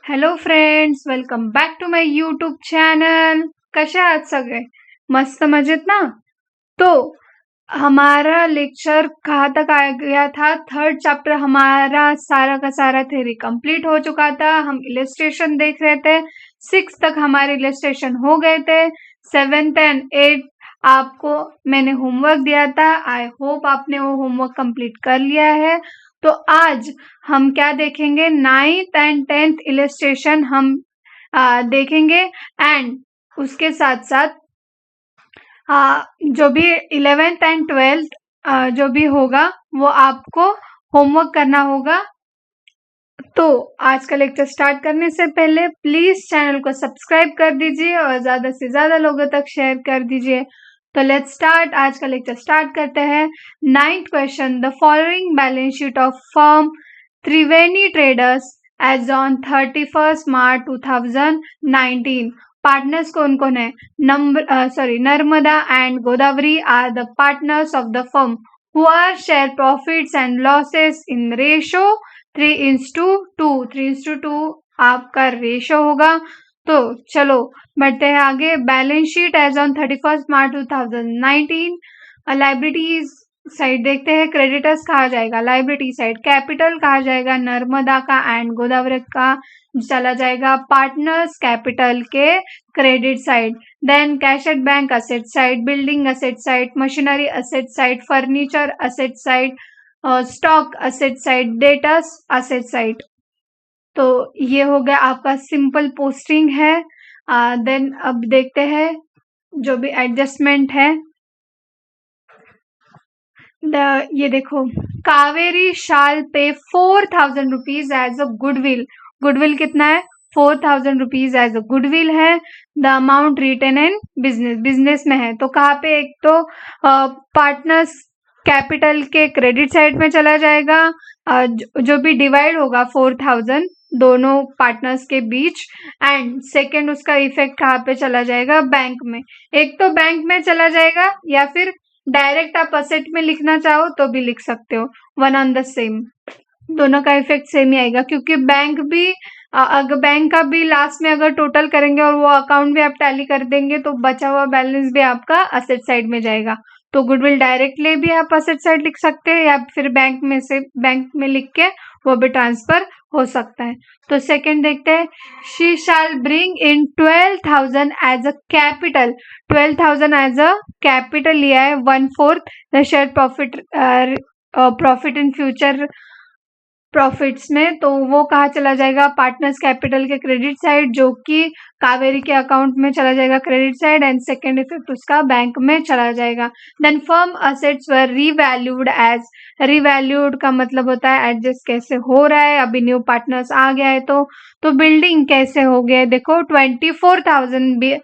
Hello friends, welcome back to my YouTube channel. कैसे आहात सगळे? मस्त मजेत ना? तो हमारा लेक्चर कहाँ तक आ गया था? थर्ड चैप्टर हमारा सारा का सारा थ्योरी कंप्लीट हो चुका था। हम इलस्ट्रेशन देख रहे थे। 6 तक हमारे इलस्ट्रेशन हो गए थे। 7th एंड 8 आपको मैंने होमवर्क दिया था। आई होप आपने वो होमवर्क कंप्लीट कर लिया है। तो आज हम क्या देखेंगे? 9th एंड 10th इलस्ट्रेशन हम देखेंगे एंड उसके साथ साथ जो भी 11th एंड 12th जो भी होगा वो आपको होमवर्क करना होगा। तो आज का लेक्चर स्टार्ट करने से पहले प्लीज चैनल को सब्सक्राइब कर दीजिए और ज्यादा से ज्यादा लोगों तक शेयर कर दीजिए। तो लेट्स स्टार्ट। आज का लेक्चर स्टार्ट करते हैं। 9th question, the following balance sheet of firm Triveni traders as on 31st March 2019। Partners कौन कौन है? Narmada and Godavari are the partners of the firm who are share profits and losses in ratio 3:2। 3:2 आपका ratio होगा। तो चलो बढ़ते हैं आगे। Balance sheet as on 31st March 2019। Liabilities side देखते हैं। क्रेडिटर्स कहा जाएगा लाइबिलिटी साइड, कैपिटल कहा जाएगा नर्मदा का एंड गोदावरी का चला जाएगा पार्टनर्स कैपिटल के credit side. Then cash at bank asset side, building asset side, machinery asset side, furniture asset side, stock asset side, debtors asset side. तो ये हो गया आपका सिंपल पोस्टिंग है। देन अब देखते हैं जो भी एडजस्टमेंट है। ये देखो, Kaveri shall pay 4,000 rupees as a goodwill. Goodwill कितना है? 4,000 रुपीज एज अ गुडविल है। The amount retain in business, business में है। तो कहाँ पे? एक तो पार्टनर्स कैपिटल के क्रेडिट साइड में चला जाएगा। जो भी डिवाइड होगा 4,000 दोनों पार्टनर्स के बीच। एंड सेकेंड उसका इफेक्ट कहाँ पे चला जाएगा? बैंक में। एक तो बैंक में चला जाएगा या फिर डायरेक्ट आप असेट में लिखना चाहो तो भी लिख सकते हो। वन ऑन द सेम, दोनों का इफेक्ट सेम ही आएगा क्योंकि बैंक भी अगर बैंक का भी लास्ट में अगर टोटल करेंगे और वो अकाउंट भी आप टैली कर देंगे तो बचा हुआ बैलेंस भी आपका असेट साइड में जाएगा। तो गुडविल डायरेक्टली भी आप असेट साइड लिख सकते हैं या फिर बैंक में से बैंक में लिख के वो भी ट्रांसफर हो सकता है। तो सेकंड देखते हैं। She shall bring in 12,000 as a capital. 12,000 as a capital लिया है। 1/4 the share profit in future profits में। तो वो कहाँ चला जाएगा? पार्टनर्स कैपिटल के क्रेडिट साइड, जो कि कावेरी के अकाउंट में चला जाएगा credit side. And second effect उसका बैंक में चला जाएगा। Then firm assets were revalued as, revalued का मतलब होता है एडजस्ट कैसे हो रहा है। अभी न्यू पार्टनर्स आ गया है तो बिल्डिंग कैसे हो गया है? देखो 24,000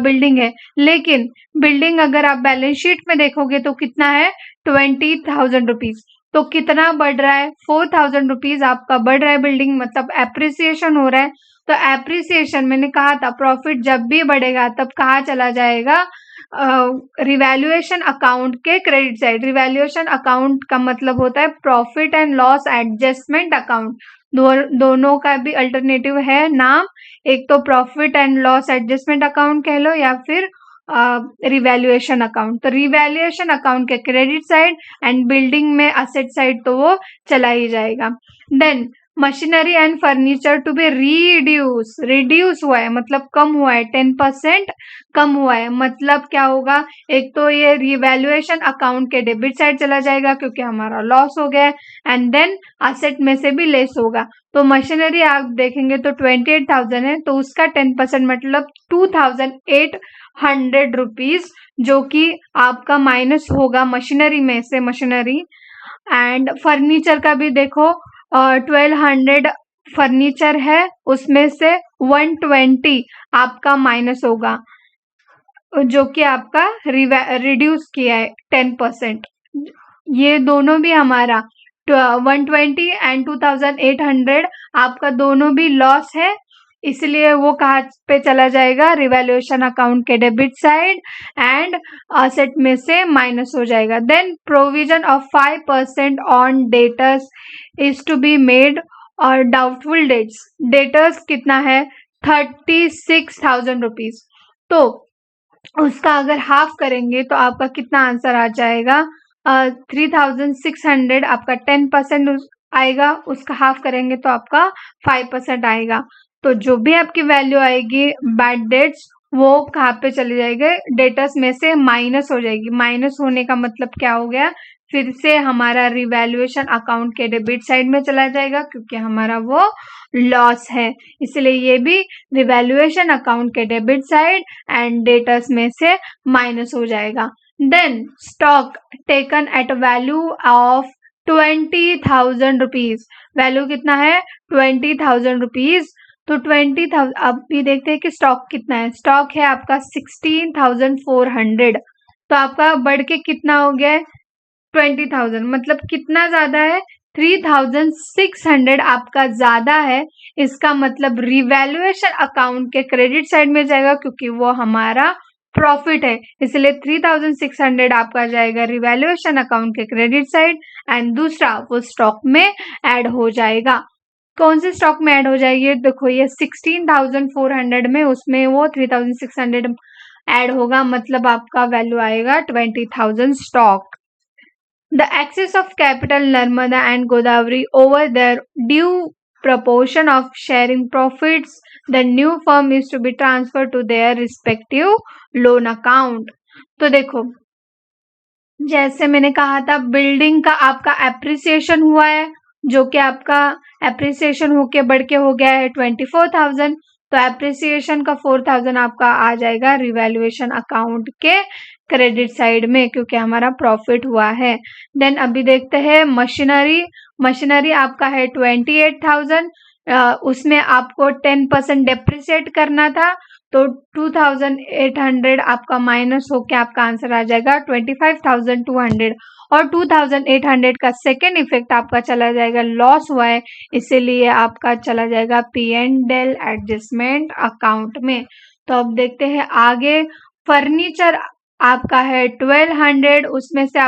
बिल्डिंग है, लेकिन बिल्डिंग अगर आप बैलेंस शीट में देखोगे तो कितना है? 20,000 रुपीज। तो कितना बढ़ रहा है? 4,000 रुपीज आपका बढ़ रहा है बिल्डिंग, मतलब एप्रिसिएशन हो रहा है। तो एप्रिसिएशन मैंने कहा था प्रॉफिट जब भी बढ़ेगा तब कहाँ चला जाएगा? रिवैल्यूएशन अकाउंट के क्रेडिट साइड। रिवैल्यूएशन अकाउंट का मतलब होता है profit and loss adjustment account. दोनों का भी अल्टरनेटिव है नाम। एक तो profit and loss adjustment account कह लो या फिर रिवैल्यूएशन अकाउंट। तो रिवैल्यूएशन अकाउंट के क्रेडिट साइड एंड बिल्डिंग में असेट साइड तो वो चला ही जाएगा। Then machinery and furniture to be reduce हुआ है, मतलब कम हुआ है। 10% कम हुआ है, मतलब क्या होगा? एक तो ये रिवैल्यूएशन अकाउंट के डेबिट साइड चला जाएगा क्योंकि हमारा लॉस हो गया है। एंड देन असेट में से भी लेस होगा। तो मशीनरी आप देखेंगे तो 28,000 है, तो उसका 10% मतलब 2,800 रुपीज, जो कि आपका माइनस होगा मशीनरी में से, मशीनरी। एंड फर्नीचर का भी देखो 1,200 फर्नीचर है, उसमें से 120 आपका माइनस होगा, जो कि आपका रिड्यूस किया है 10%। ये दोनों भी हमारा 120 एंड 2,800 आपका दोनों भी लॉस है, इसलिए वो कहाँ पे चला जाएगा? रिवैल्यूएशन अकाउंट के डेबिट साइड एंड असेट में से माइनस हो जाएगा। Then provision of 5% on debtors is to be made और डाउटफुल डेटर्स कितना है 36,000 रुपीज। तो उसका अगर हाफ करेंगे तो आपका कितना आंसर आ जाएगा 3,600। आपका 10% आएगा, उसका हाफ करेंगे तो आपका 5% आएगा। तो जो भी आपकी वैल्यू आएगी बैड डेट्स वो कहाँ पे चले जाएंगे, डेटर्स में से माइनस हो जाएगी। माइनस होने का मतलब क्या हो गया, फिर से हमारा रिवैल्यूएशन अकाउंट के डेबिट साइड में चला जाएगा क्योंकि हमारा वो लॉस है, इसलिए ये भी रिवैल्यूएशन अकाउंट के डेबिट साइड एंड डेटर्स में से माइनस हो जाएगा। Then stock taken at value of 20,000 rupees. Value कितना है 20,000 रुपीज। तो 20,000, अब भी देखते हैं कि स्टॉक कितना है। स्टॉक है आपका 16,400। तो आपका बढ़ के कितना हो गया है 20,000, मतलब कितना ज्यादा है 3,600 आपका ज्यादा है। इसका मतलब रिवैल्यूएशन अकाउंट के क्रेडिट साइड में जाएगा क्योंकि वो हमारा प्रॉफिट है, इसलिए 3,600 आपका जाएगा रिवैल्यूएशन अकाउंट के क्रेडिट साइड एंड दूसरा वो स्टॉक में ऐड हो जाएगा। कौन से स्टॉक में ऐड हो जाएगी, देखो ये 16,400 में, उसमें वो 3,600 ऐड होगा, मतलब आपका वैल्यू आएगा 20,000 stock. The excess of capital Narmada and Godavari over their due proportion of sharing profits, the new firm is to be transferred to their respective loan account. तो देखो जैसे मैंने कहा था बिल्डिंग का आपका एप्रिसिएशन हुआ है, जो कि आपका एप्रिसिएशन होके बढ़ के हो गया है 24,000। तो एप्रिसिएशन का 4,000 आपका आ जाएगा रिवैल्यूएशन अकाउंट के क्रेडिट साइड में क्योंकि हमारा प्रॉफिट हुआ है। देन अभी देखते हैं मशीनरी आपका है 28,000, उसमें आपको 10% डेप्रिसिएट करना था, तो 2,800 आपका माइनस होके आपका आंसर आ जाएगा 25,200। और 2,800 का सेकेंड इफेक्ट आपका चला जाएगा, लॉस हुआ है इसीलिए आपका चला जाएगा P&L एडजस्टमेंट अकाउंट में। तो अब देखते हैं आगे। फर्नीचर आपका है 1,200, उसमें से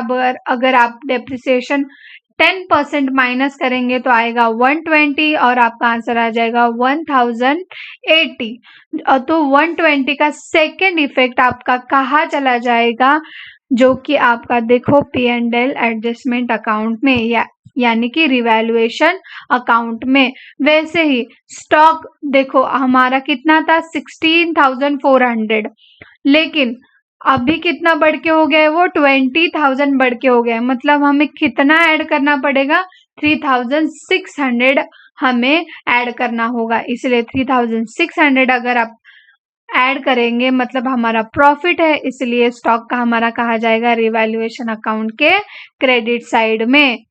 अगर आप डेप्रिसिएशन 10% माइनस करेंगे तो आएगा 120 और आपका आंसर आ जाएगा 1,080। तो 120 का सेकेंड इफेक्ट आपका कहाँ चला जाएगा, जो कि आपका देखो P&L एडजस्टमेंट अकाउंट में यानी कि रिवैल्यूएशन अकाउंट में। वैसे ही स्टॉक देखो हमारा कितना था 16,400, लेकिन अभी कितना बढ़ के हो गया है वो 20,000 बढ़ के हो गया है, मतलब हमें कितना ऐड करना पड़ेगा 3,600 हमें ऐड करना होगा, इसलिए 3,600 अगर आप ऐड करेंगे मतलब हमारा प्रॉफिट है, इसलिए स्टॉक का हमारा कहा जाएगा रिवैल्यूएशन अकाउंट के क्रेडिट साइड में।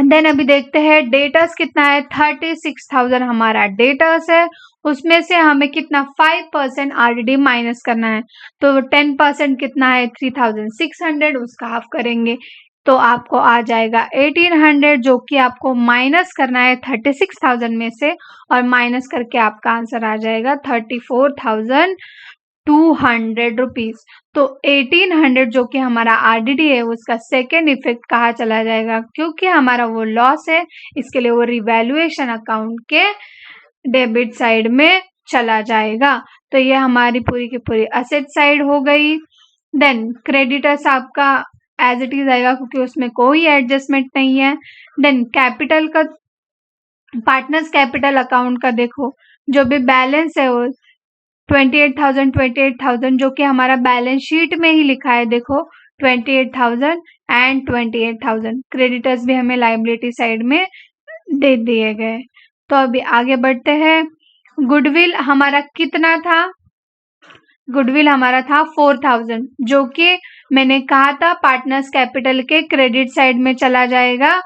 देन अभी देखते हैं डेटर्स कितना है 36,000 हमारा डेटर्स है, उसमें से हमें कितना 5% आरडीडी माइनस करना है, तो 10% कितना है 3,600, उसका हाफ करेंगे तो आपको आ जाएगा 1,800, जो कि आपको माइनस करना है 36,000 में से, और माइनस करके आपका आंसर आ जाएगा 34,200 रुपीज। तो 1,800 जो कि हमारा आरडीडी है उसका सेकेंड इफेक्ट कहाँ चला जाएगा, क्योंकि हमारा वो लॉस है इसके लिए वो रिवैल्यूएशन अकाउंट के डेबिट साइड में चला जाएगा। तो ये हमारी पूरी की पूरी असेट साइड हो गई। देन क्रेडिटर्स आपका एज इट इज आएगा क्योंकि उसमें कोई एडजस्टमेंट नहीं है। देन कैपिटल का पार्टनर्स कैपिटल अकाउंट का देखो जो भी बैलेंस है वो 28,000 जो कि हमारा बैलेंस शीट में ही लिखा है, देखो 28,000 एंड 28,000 क्रेडिटर्स भी हमें लायबिलिटी साइड में दे दिए गए। तो अभी आगे बढ़ते हैं। गुडविल हमारा कितना था, गुडविल हमारा था 4,000, जो कि मैंने कहा था पार्टनर्स कैपिटल के क्रेडिट साइड में चला जाएगा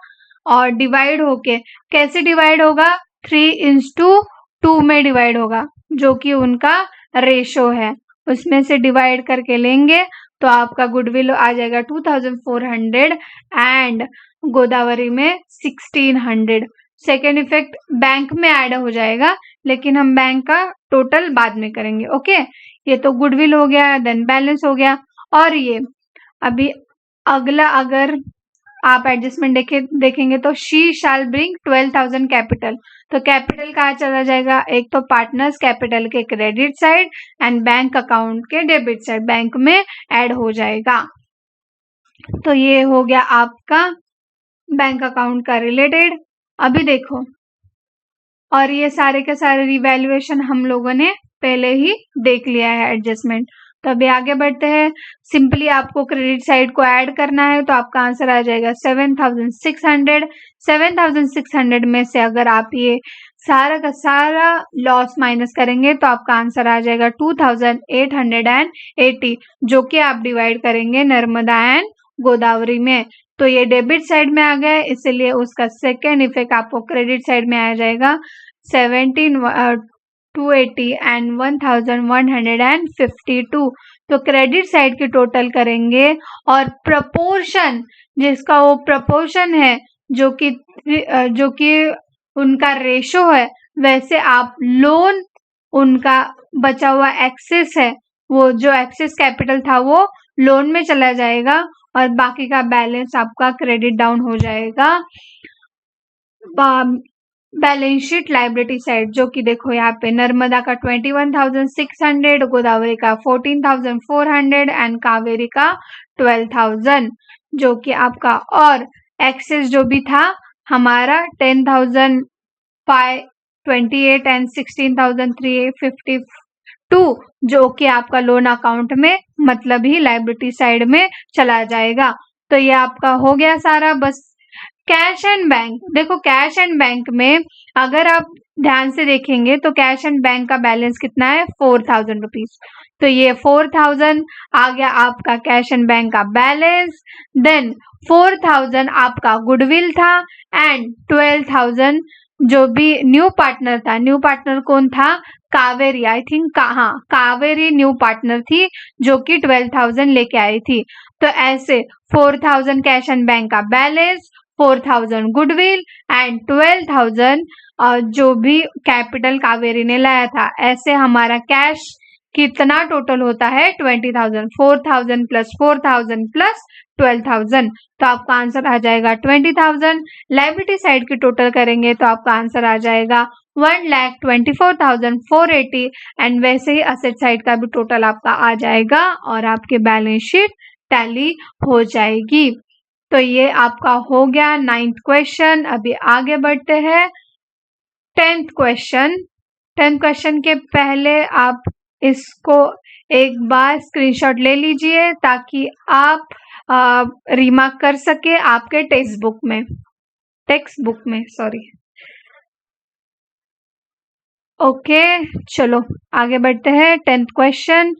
और डिवाइड होके कैसे डिवाइड होगा 3:2 में डिवाइड होगा, जो कि उनका रेशो है, उसमें से डिवाइड करके लेंगे तो आपका गुडविल आ जाएगा 2,400 एंड गोदावरी में 1,600। सेकेंड इफेक्ट बैंक में ऐड हो जाएगा, लेकिन हम बैंक का टोटल बाद में करेंगे। ओके, ये तो गुडविल हो गया, देन बैलेंस हो गया। और ये अभी अगला अगर आप एडजस्टमेंट देखेंगे तो शी शैल ब्रिंग 12,000 कैपिटल। तो कैपिटल कहाँ चला जाएगा, एक तो पार्टनर्स कैपिटल के credit side and bank account के डेबिट साइड, बैंक में ऐड हो जाएगा। तो ये हो गया आपका बैंक अकाउंट का रिलेटेड। अभी देखो, और ये सारे के सारे रिवैल्यूएशन हम लोगों ने पहले ही देख लिया है एडजस्टमेंट। तो अभी आगे बढ़ते हैं। सिंपली आपको क्रेडिट साइड को ऐड करना है, तो आपका आंसर आ जाएगा 7,600। 7,600 में से अगर आप ये सारा का सारा लॉस माइनस करेंगे तो आपका आंसर आ जाएगा 2,880, जो कि आप डिवाइड करेंगे नर्मदा एंड गोदावरी में। तो ये डेबिट साइड में आ गया, इसलिए उसका सेकेंड इफेक्ट आपको क्रेडिट साइड में आ जाएगा 17,280 एंड 1,152। तो क्रेडिट साइड की टोटल करेंगे और प्रपोर्शन, जिसका वो प्रपोर्शन है जो कि उनका रेशो है, वैसे आप लोन उनका बचा हुआ एक्सेस है, वो जो एक्सेस कैपिटल था वो लोन में चला जाएगा और बाकी का बैलेंस आपका क्रेडिट डाउन हो जाएगा बैलेंस शीट लाइबिलिटी साइड, जो कि देखो यहाँ पे नर्मदा का 21,600, गोदावरी का 14,400 एंड कावेरी का 12,000, जो कि आपका और एक्सेस जो भी था हमारा 10,528 एंड 16,352, जो कि आपका लोन अकाउंट में मतलब ही लाइबिलिटी साइड में चला जाएगा। तो ये आपका हो गया सारा। बस कैश एंड बैंक, देखो कैश एंड बैंक में अगर आप ध्यान से देखेंगे तो कैश एंड बैंक का बैलेंस कितना है, 4,000 रुपीज। तो ये 4,000 आ गया आपका कैश एंड बैंक का बैलेंस। देन 4,000 आपका गुडविल था एंड 12,000 जो भी न्यू पार्टनर था, न्यू पार्टनर कौन था, कावेरी, आई थिंक हाँ कावेरी न्यू पार्टनर थी जो कि 12,000 लेके आई थी। तो ऐसे 4,000 कैश एंड बैंक का बैलेंस, 4,000 गुडविल एंड 12,000 जो भी कैपिटल कावेरी ने लाया था, ऐसे हमारा कैश कितना टोटल होता है 20,000। 4,000 प्लस 4,000 प्लस 12,000, तो आपका आंसर आ जाएगा 20,000। लाइबिलिटी साइड की टोटल करेंगे तो आपका आंसर आ जाएगा 1,24,480 एंड वैसे ही असेट साइड का भी टोटल आपका आ जाएगा और आपके बैलेंस शीट टैली हो जाएगी। तो ये आपका हो गया 9th क्वेश्चन। अभी आगे बढ़ते हैं 10th क्वेश्चन। 10th क्वेश्चन के पहले आप इसको एक बार स्क्रीनशॉट ले लीजिए ताकि आप रिमार्क कर सके आपके टेक्स्ट बुक में सॉरी। ओके चलो आगे बढ़ते हैं। 10th question,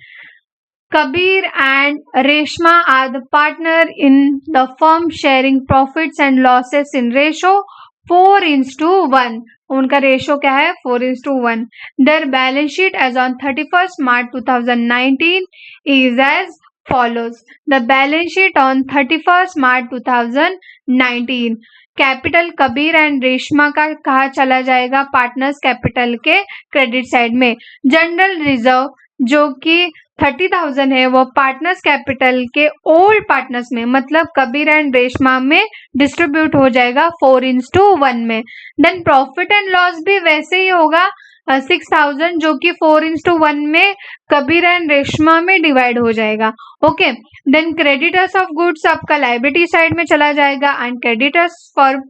Kabir and Reshma are the partner in the firm sharing profits and losses in ratio 4:1. उनका रेशो क्या है, 4:1. Their balance sheet as on 31st March 2019 is as follows. The balance sheet on 31st March 2019. Capital Kabir and Reshma का कहा चला जाएगा, partners capital के credit side में। General reserve जो कि 30,000 है वो पार्टनर्स कैपिटल के ओल्ड पार्टनर्स में मतलब कबीर एंड रेशमा में डिस्ट्रीब्यूट हो जाएगा 4:1 में। देन प्रॉफिट एंड लॉस भी वैसे ही होगा 6,000 जो कि 4:1 में कबीर एंड रेशमा में डिवाइड हो जाएगा। Okay, then creditors of goods आपका लाइबिलिटी साइड में चला जाएगा एंड क्रेडिटर्स फॉर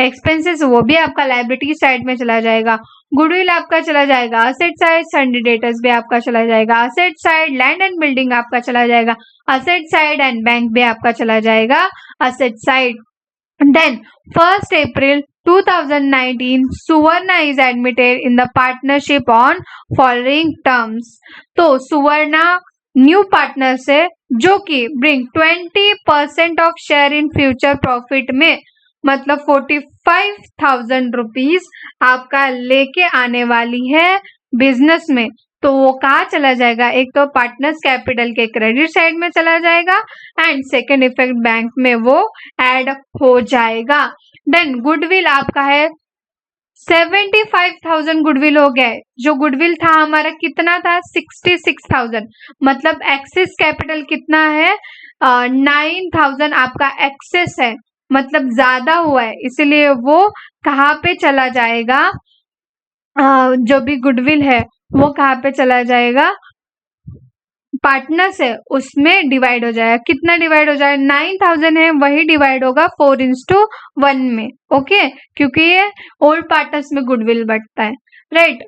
एक्सपेंसेस वो भी आपका लाइबिलिटी साइड में चला जाएगा। गुडविल आपका चला जाएगा असेट साइड, सन्डी डेटर्स भी आपका चला जाएगा asset side, land and building आपका चला जाएगा असेट साइड एंड बैंक भी आपका चला जाएगा asset side. Then 1st April 2019 Suvarna is admitted in the partnership on following terms. तो सुवर्णा न्यू पार्टनर से जो कि bring 20% of share in future profit में मतलब 45,000 रुपीज आपका लेके आने वाली है बिजनेस में। तो वो कहाँ चला जाएगा, एक तो पार्टनर्स कैपिटल के क्रेडिट साइड में चला जाएगा एंड सेकेंड इफेक्ट बैंक में वो ऐड हो जाएगा। देन गुडविल आपका है 75,000 गुडविल हो गया है। जो गुडविल था हमारा कितना था 66,000 मतलब एक्सेस कैपिटल कितना है 9,000 आपका एक्सेस है मतलब ज्यादा हुआ है, इसलिए वो कहाँ पे चला जाएगा, जो भी गुडविल है वो कहाँ पे चला जाएगा, पार्टनर्स है उसमें डिवाइड हो जाएगा। कितना डिवाइड हो जाएगा, 9000 है वही डिवाइड होगा 4:1 में। ओके, क्योंकि ये ओल्ड पार्टनर्स में गुडविल बढ़ता है, राइट।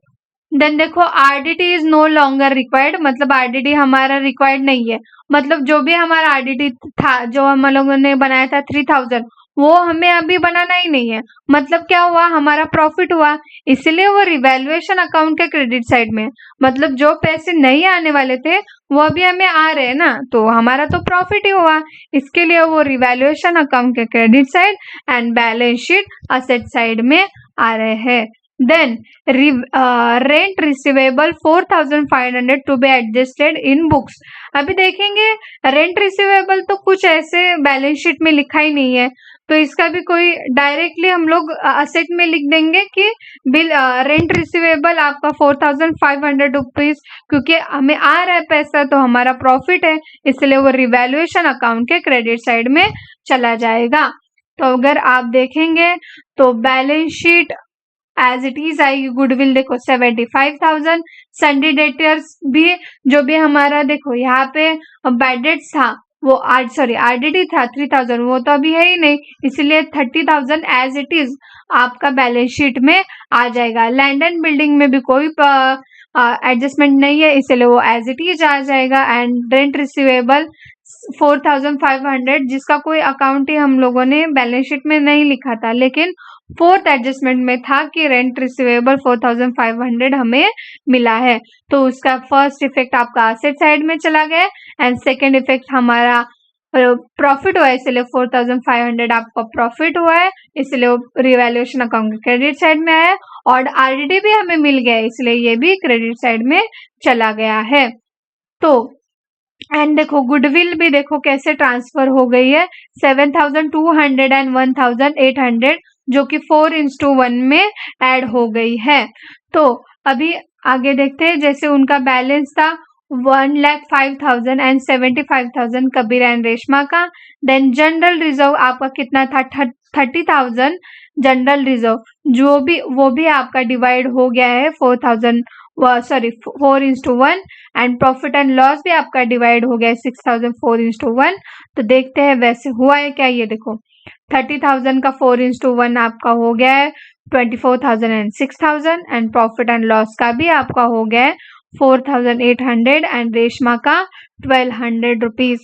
देन देखो RDT is no longer required, मतलब आरडीटी हमारा रिक्वायर्ड नहीं है, मतलब जो भी हमारा आरडीटी था जो हम लोगों ने बनाया था 3000 वो हमें अभी बनाना ही नहीं है। मतलब क्या हुआ, हमारा प्रॉफिट हुआ, इसलिए वो रिवैल्यूएशन अकाउंट के क्रेडिट साइड में, मतलब जो पैसे नहीं आने वाले थे वो अभी हमें आ रहे हैं ना, तो हमारा तो प्रॉफिट ही हुआ, इसके लिए वो रिवैल्यूएशन अकाउंट के credit side and balance sheet asset side में आ रहे हैं। Then rent receivable 4500 to be adjusted in books। अभी देखेंगे रेंट रिसीवेबल तो कुछ ऐसे बैलेंस शीट में लिखा ही नहीं है, तो इसका भी कोई डायरेक्टली हम लोग असेट में लिख देंगे कि बिल रेंट रिसीवेबल आपका 4500 रुपीज, क्योंकि हमें आ रहा है पैसा तो हमारा प्रॉफिट है, इसलिए वो रिवैल्यूएशन अकाउंट के क्रेडिट साइड में चला जाएगा। तो अगर आप देखेंगे तो balance sheet as it is आएगी, गुडविल देखो 75,000, सन्डी डेटर्स भी जो भी हमारा देखो यहाँ पे बैड डेट्स था वो आरडीटी था 3000, वो तो अभी है ही नहीं, इसलिए 30,000 एज इट इज आपका बैलेंस शीट में आ जाएगा। लैंड एंड बिल्डिंग में भी कोई एडजस्टमेंट नहीं है, इसलिए वो एज इट इज आ जाएगा। एंड रेंट रिसीवेबल 4500 जिसका कोई अकाउंट ही हम लोगों ने बैलेंस शीट में नहीं लिखा था, लेकिन फोर्थ एडजस्टमेंट में था कि रेंट रिसीवेबल 4500 हमें मिला है, तो उसका फर्स्ट इफेक्ट आपका असेट साइड में चला गया एंड सेकेंड इफेक्ट हमारा प्रॉफिट हुआ है, इसलिए 4500 आपका प्रॉफिट हुआ है, इसलिए रिवैल्यूएशन अकाउंट क्रेडिट साइड में आया, और आरडीटी भी हमें मिल गया इसलिए ये भी क्रेडिट साइड में चला गया है। तो एंड देखो गुडविल भी देखो कैसे ट्रांसफर हो गई है, 7200 एंड 1800 जो कि 4:1 में ऐड हो गई है। तो अभी आगे देखते हैं, जैसे उनका बैलेंस था 1,05,000 एंड 75,000 कबीर एंड रेशमा का। देन जनरल रिजर्व आपका कितना था, 30,000 जनरल रिजर्व, जो भी वो भी आपका डिवाइड हो गया है 4:1 एंड प्रॉफिट एंड लॉस भी आपका डिवाइड हो गया है 6,000 4:1। तो देखते हैं वैसे हुआ है क्या, ये देखो 30,000 का 4:1 आपका हो गया है 24,000 and 6,000 and profit and loss का भी आपका हो गया है 4,800 एंड रेशमा का 1,200 रुपीज।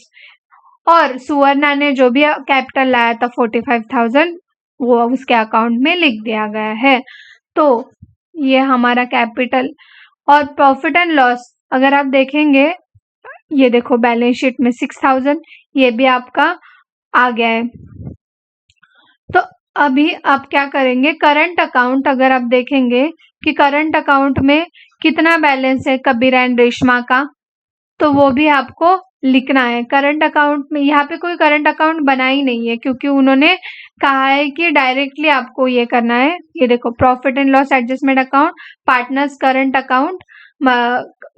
और सुवर्णा ने जो भी कैपिटल लाया था 45,000 वो उसके अकाउंट में लिख दिया गया है। तो ये हमारा कैपिटल। और प्रॉफिट एंड लॉस अगर आप देखेंगे, ये देखो बैलेंस शीट में 6,000 ये भी आपका आ गया है। तो अभी आप क्या करेंगे, करंट अकाउंट अगर आप देखेंगे कि करंट अकाउंट में कितना बैलेंस है कबीर एंड रेशमा का, तो वो भी आपको लिखना है। करंट अकाउंट में यहाँ पे कोई करंट अकाउंट बना ही नहीं है, क्योंकि उन्होंने कहा है कि डायरेक्टली आपको ये करना है। ये देखो profit and loss adjustment account, partners current account,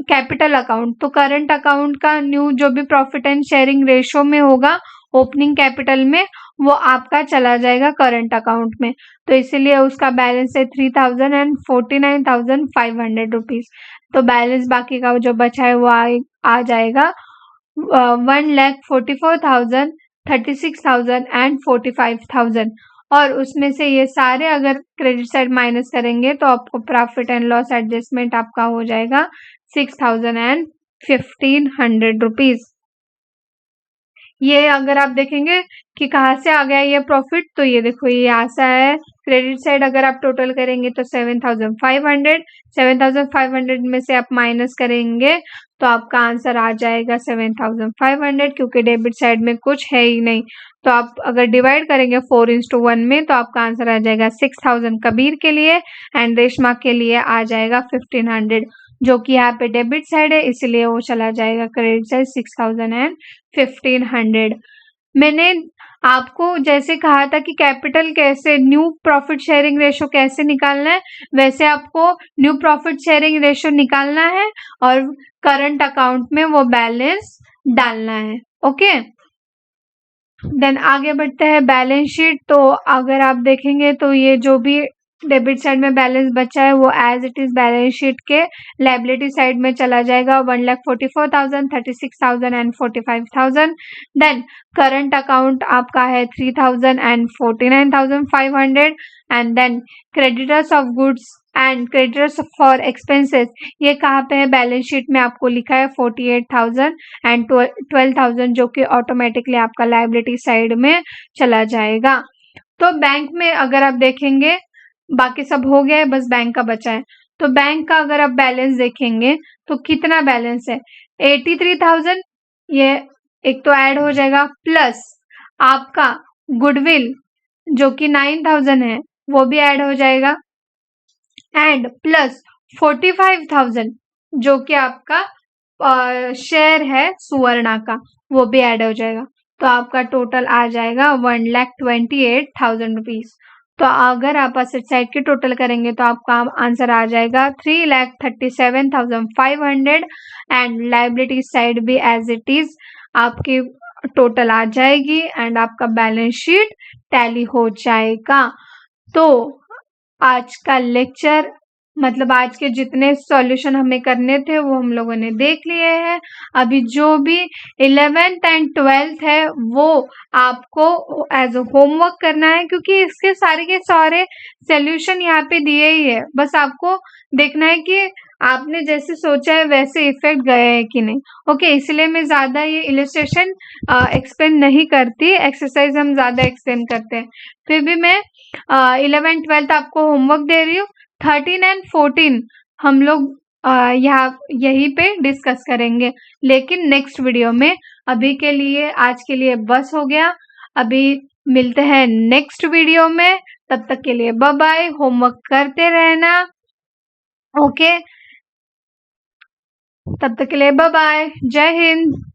capital account. तो करंट अकाउंट का न्यू जो भी प्रॉफिट एंड शेयरिंग रेशो में होगा ओपनिंग कैपिटल में, वो आपका चला जाएगा करंट अकाउंट में। तो इसीलिए उसका बैलेंस है 3,000 एंड 49,500 रुपीज। तो बैलेंस बाकी का जो बचा है वो आ जाएगा 1,44,000, 36,000 एंड 45,000। और उसमें से ये सारे अगर क्रेडिट साइड माइनस करेंगे तो आपको प्रॉफिट एंड लॉस एडजस्टमेंट आपका हो जाएगा 6,000 एंड 1,500 रुपीज। ये अगर आप देखेंगे कि कहाँ से आ गया ये प्रॉफिट, तो ये देखो ये ऐसा है। क्रेडिट साइड अगर आप टोटल करेंगे तो 7,500 में से आप माइनस करेंगे तो आपका आंसर आ जाएगा 7,500, क्योंकि डेबिट साइड में कुछ है ही नहीं। तो आप अगर डिवाइड करेंगे 4:1 में तो आपका आंसर आ जाएगा 6,000 कबीर के लिए एंड रेशमा के लिए आ जाएगा 1,500, जो कि यहाँ पे डेबिट साइड है इसलिए वो चला जाएगा क्रेडिट साइड 6,000 एंड 1,500। मैंने आपको जैसे कहा था कि कैपिटल कैसे न्यू प्रॉफिट शेयरिंग रेशो कैसे निकालना है, वैसे आपको न्यू प्रॉफिट शेयरिंग रेशो निकालना है और करंट अकाउंट में वो बैलेंस डालना है। ओके। देन आगे बढ़ते हैं बैलेंस शीट। तो अगर आप देखेंगे तो ये जो भी डेबिट साइड में बैलेंस बचा है वो as it is balance sheet के लायबिलिटी साइड में चला जाएगा 1,44,000, 36,000 एंड 45,000। देन करंट अकाउंट आपका है 3,000 and 49,500 and then creditors of goods and creditors for expenses ये कहाँ पे है बैलेंस शीट में आपको लिखा है 48,000 एंड 12,000 जो कि ऑटोमेटिकली आपका लायबिलिटी साइड में चला जाएगा। तो बैंक में अगर आप देखेंगे बाकी सब हो गया है, बस बैंक का बचा है। तो बैंक का अगर आप बैलेंस देखेंगे तो कितना बैलेंस है 83,000, ये एक तो ऐड हो जाएगा, प्लस आपका गुडविल जो कि 9,000 है वो भी ऐड हो जाएगा एंड प्लस 45,000 जो कि आपका शेयर है सुवर्णा का वो भी ऐड हो जाएगा। तो आपका टोटल आ जाएगा 1,28,000 रुपीज। तो अगर आप असेट साइड की टोटल करेंगे तो आपका आंसर आ जाएगा 3,37,500 एंड लायबिलिटी साइड भी एज इट इज आपकी टोटल आ जाएगी एंड आपका बैलेंस शीट टैली हो जाएगा। तो आज का लेक्चर मतलब आज के जितने सॉल्यूशन हमें करने थे वो हम लोगों ने देख लिए हैं। अभी जो भी 11th एंड 12th है वो आपको एज अ होमवर्क करना है क्योंकि इसके सारे के सारे सॉल्यूशन यहाँ पे दिए ही है। बस आपको देखना है कि आपने जैसे सोचा है वैसे इफेक्ट गए है कि नहीं। ओके, इसलिए मैं ज्यादा ये इलिस्ट्रेशन एक्सप्लेन नहीं करती, एक्सरसाइज हम ज्यादा एक्सप्लेन करते हैं। फिर भी मैं 11th 12th आपको होमवर्क दे रही हूँ। 13 एंड 14 हम लोग यहाँ यहीं पे डिस्कस करेंगे लेकिन नेक्स्ट वीडियो में। अभी के लिए आज के लिए बस हो गया, अभी मिलते हैं नेक्स्ट वीडियो में। तब तक के लिए बाय बाय, होमवर्क करते रहना। ओके, तब तक के लिए बाय बाय, जय हिंद।